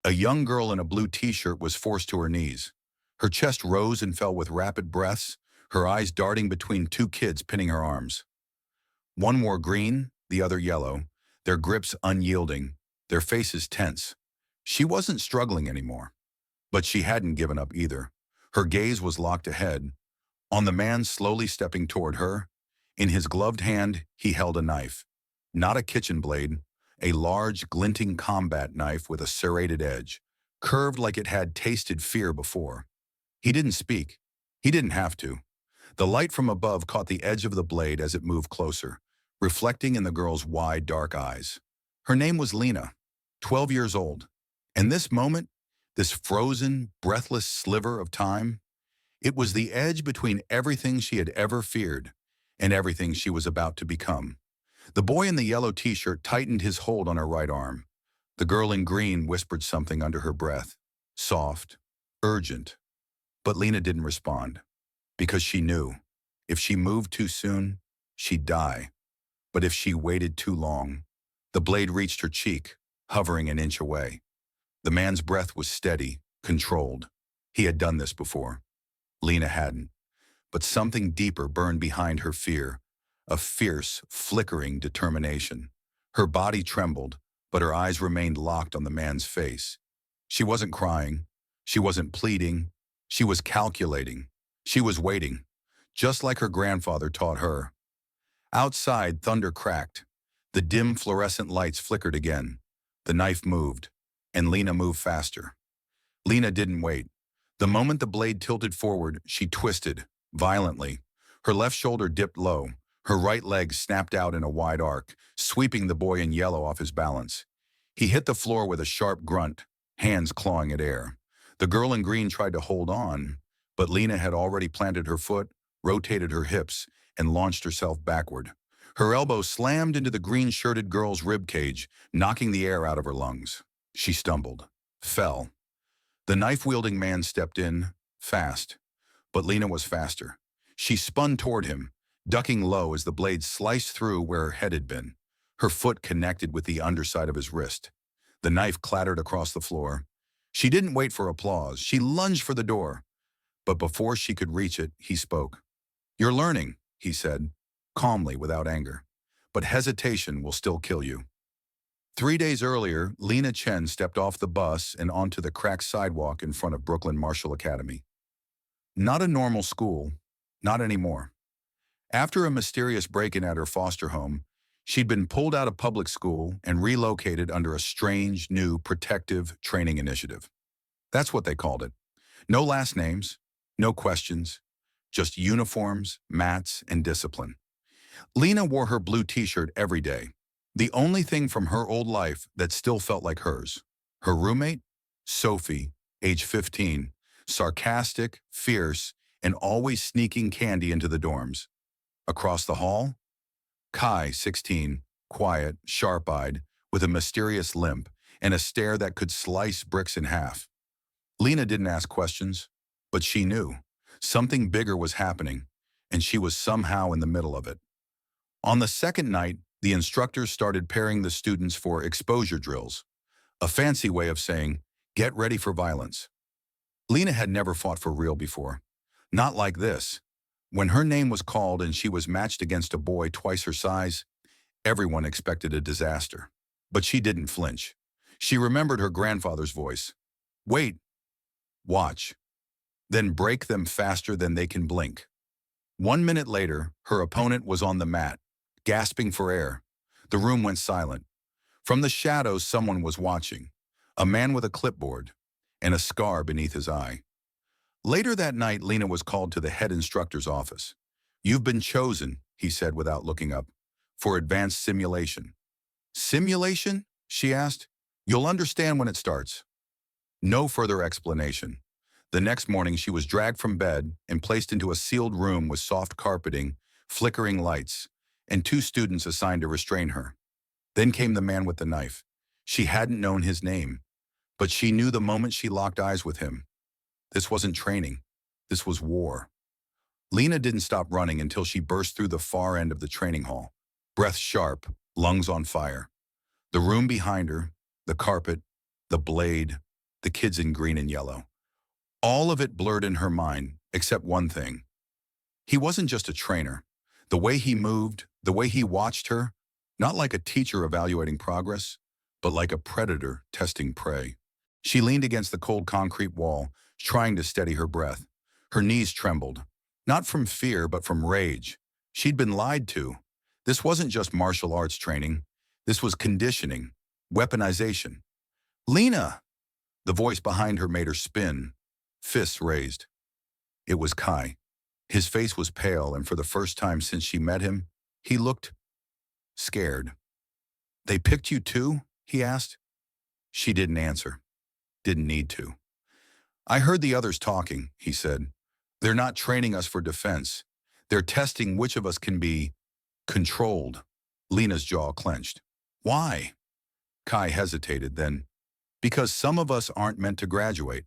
A young girl in a blue t-shirt was forced to her knees. Her chest rose and fell with rapid breaths, her eyes darting between two kids pinning her arms. One wore green, the other yellow, their grips unyielding, their faces tense. She wasn't struggling anymore, but she hadn't given up either. Her gaze was locked ahead, on the man slowly stepping toward her. In his gloved hand, he held a knife. Not a kitchen blade, a large, glinting combat knife with a serrated edge, curved like it had tasted fear before. He didn't speak. He didn't have to. The light from above caught the edge of the blade as it moved closer, reflecting in the girl's wide, dark eyes. Her name was Lena, 12 years old. And this moment, this frozen, breathless sliver of time, it was the edge between everything she had ever feared and everything she was about to become. The boy in the yellow t-shirt tightened his hold on her right arm. The girl in green whispered something under her breath, soft, urgent. But Lena didn't respond, because she knew, if she moved too soon, she'd die. But if she waited too long, the blade reached her cheek, hovering an inch away. The man's breath was steady, controlled. He had done this before. Lena hadn't. But something deeper burned behind her fear, a fierce, flickering determination. Her body trembled, but her eyes remained locked on the man's face. She wasn't crying. She wasn't pleading. She was calculating. She was waiting, just like her grandfather taught her. Outside, thunder cracked. The dim fluorescent lights flickered again. The knife moved, and Lena moved faster. Lena didn't wait. The moment the blade tilted forward, she twisted, violently. Her left shoulder dipped low. Her right leg snapped out in a wide arc, sweeping the boy in yellow off his balance. He hit the floor with a sharp grunt, hands clawing at air. The girl in green tried to hold on, but Lena had already planted her foot, rotated her hips, and launched herself backward. Her elbow slammed into the green-shirted girl's rib cage, knocking the air out of her lungs. She stumbled, fell. The knife-wielding man stepped in, fast. But Lena was faster. She spun toward him, ducking low as the blade sliced through where her head had been. Her foot connected with the underside of his wrist. The knife clattered across the floor. She didn't wait for applause. She lunged for the door. But before she could reach it, he spoke. "You're learning," he said, calmly, without anger. "But hesitation will still kill you." 3 days earlier, Lena Chen stepped off the bus and onto the cracked sidewalk in front of Brooklyn Marshall Academy. Not a normal school, not anymore. After a mysterious break-in at her foster home, she'd been pulled out of public school and relocated under a strange, new, protective training initiative. That's what they called it. No last names, no questions, just uniforms, mats, and discipline. Lena wore her blue t-shirt every day, the only thing from her old life that still felt like hers. Her roommate? Sophie, age 15, sarcastic, fierce, and always sneaking candy into the dorms. Across the hall? Kai, 16, quiet, sharp-eyed, with a mysterious limp and a stare that could slice bricks in half. Lena didn't ask questions, but she knew. Something bigger was happening, and she was somehow in the middle of it. On the second night, the instructors started pairing the students for exposure drills, a fancy way of saying, "Get ready for violence." Lena had never fought for real before. Not like this. When her name was called and she was matched against a boy twice her size, everyone expected a disaster. But she didn't flinch. She remembered her grandfather's voice. "Wait. Watch. Then break them faster than they can blink." 1 minute later, her opponent was on the mat, gasping for air. The room went silent. From the shadows, someone was watching. A man with a clipboard and a scar beneath his eye. Later that night, Lena was called to the head instructor's office. "You've been chosen," he said without looking up, "for advanced simulation." "Simulation?" she asked. "You'll understand when it starts." No further explanation. The next morning, she was dragged from bed and placed into a sealed room with soft carpeting, flickering lights, and 2 students assigned to restrain her. Then came the man with the knife. She hadn't known his name, but she knew the moment she locked eyes with him. This wasn't training. This was war. Lena didn't stop running until she burst through the far end of the training hall, breath sharp, lungs on fire. The room behind her, the carpet, the blade, the kids in green and yellow. All of it blurred in her mind, except one thing. He wasn't just a trainer. The way he moved, the way he watched her, not like a teacher evaluating progress, but like a predator testing prey. She leaned against the cold concrete wall, trying to steady her breath. Her knees trembled, not from fear, but from rage. She'd been lied to. This wasn't just martial arts training. This was conditioning, weaponization. Lena! The voice behind her made her spin, fists raised. It was Kai. His face was pale, and for the first time since she met him, he looked scared. "They picked you too?" he asked. She didn't answer. Didn't need to. "I heard the others talking," he said. "They're not training us for defense. They're testing which of us can be controlled." Lena's jaw clenched. "Why?" Kai hesitated, then, "Because some of us aren't meant to graduate."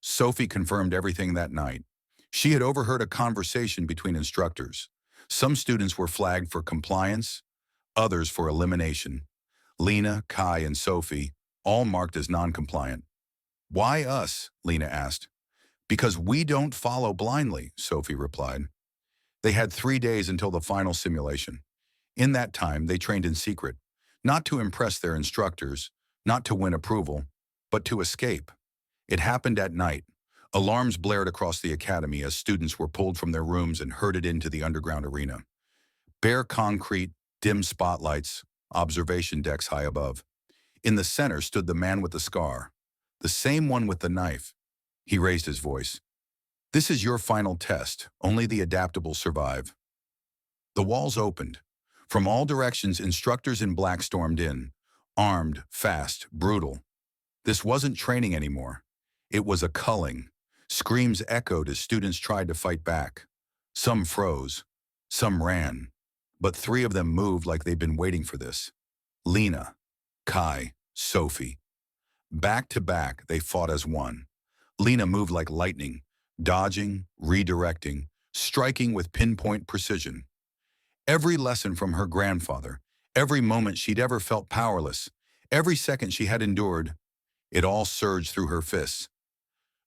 Sophie confirmed everything that night. She had overheard a conversation between instructors. Some students were flagged for compliance, others for elimination. Lena, Kai, and Sophie, all marked as non-compliant. "Why us?" Lena asked. "Because we don't follow blindly," Sophie replied. They had 3 days until the final simulation. In that time, they trained in secret, not to impress their instructors, not to win approval, but to escape. It happened at night. Alarms blared across the academy as students were pulled from their rooms and herded into the underground arena. Bare concrete, dim spotlights, observation decks high above. In the center stood the man with the scar, the same one with the knife. He raised his voice. "This is your final test. Only the adaptable survive." The walls opened. From all directions, instructors in black stormed in, armed, fast, brutal. This wasn't training anymore. It was a culling. Screams echoed as students tried to fight back. Some froze. Some ran. But 3 of them moved like they'd been waiting for this. Lena, Kai, Sophie. Back to back, they fought as one. Lena moved like lightning, dodging, redirecting, striking with pinpoint precision. Every lesson from her grandfather, every moment she'd ever felt powerless, every second she had endured, it all surged through her fists.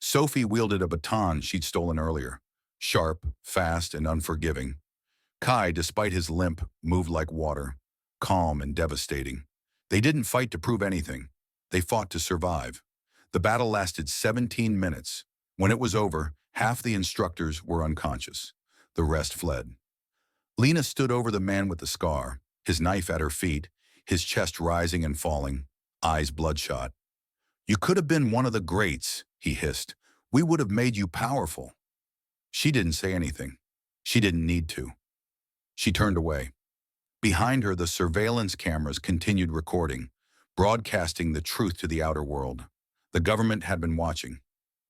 Sophie wielded a baton she'd stolen earlier, sharp, fast, and unforgiving. Kai, despite his limp, moved like water, calm and devastating. They didn't fight to prove anything. They fought to survive. The battle lasted 17 minutes. When it was over, half the instructors were unconscious. The rest fled. Lena stood over the man with the scar, his knife at her feet, his chest rising and falling, eyes bloodshot. "You could have been one of the greats," he hissed. "We would have made you powerful." She didn't say anything. She didn't need to. She turned away. Behind her, the surveillance cameras continued recording, broadcasting the truth to the outer world. The government had been watching.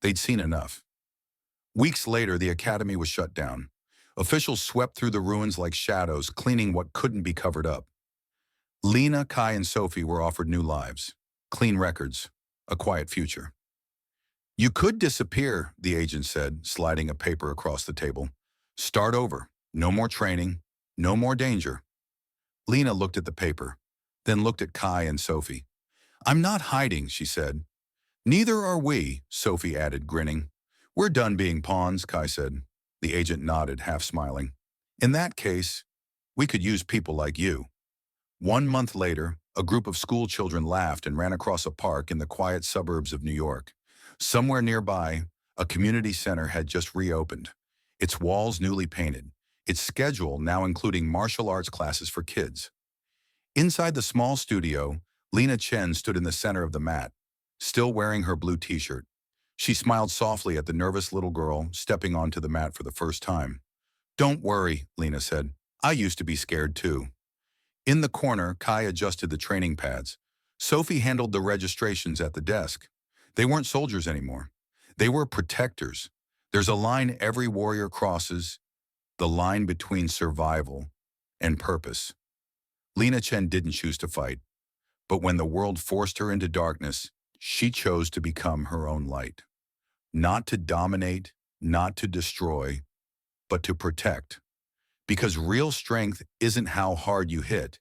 They'd seen enough. Weeks later, the academy was shut down. Officials swept through the ruins like shadows, cleaning what couldn't be covered up. Lena, Kai, and Sophie were offered new lives, clean records, a quiet future. "You could disappear," the agent said, sliding a paper across the table. "Start over. No more training. No more danger." Lena looked at the paper, then looked at Kai and Sophie. "I'm not hiding," she said. "Neither are we," Sophie added, grinning. "We're done being pawns," Kai said. The agent nodded, half smiling. "In that case, we could use people like you." 1 month later, a group of school children laughed and ran across a park in the quiet suburbs of New York. Somewhere nearby, a community center had just reopened, its walls newly painted, its schedule now including martial arts classes for kids. Inside the small studio, Lena Chen stood in the center of the mat, still wearing her blue t-shirt. She smiled softly at the nervous little girl stepping onto the mat for the first time. "Don't worry," Lena said. "I used to be scared too." In the corner, Kai adjusted the training pads. Sophie handled the registrations at the desk. They weren't soldiers anymore. They were protectors. There's a line every warrior crosses, the line between survival and purpose. Lena Chen didn't choose to fight, but when the world forced her into darkness, she chose to become her own light. Not to dominate, not to destroy, but to protect. Because real strength isn't how hard you hit.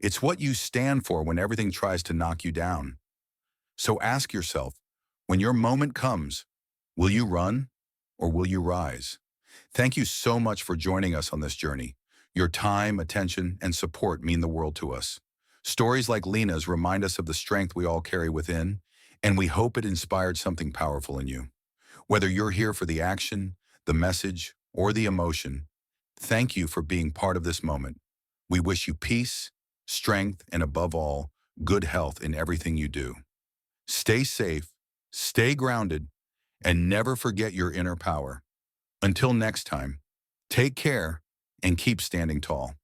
It's what you stand for when everything tries to knock you down. So ask yourself, When your moment comes, will you run or will you rise? Thank you so much for joining us on this journey. Your time, attention, and support mean the world to us. Stories like Lena's remind us of the strength we all carry within, and we hope it inspired something powerful in you. Whether you're here for the action, the message, or the emotion, thank you for being part of this moment. We wish you peace, strength, and above all, good health in everything you do. Stay safe, stay grounded, and never forget your inner power. Until next time, take care and keep standing tall.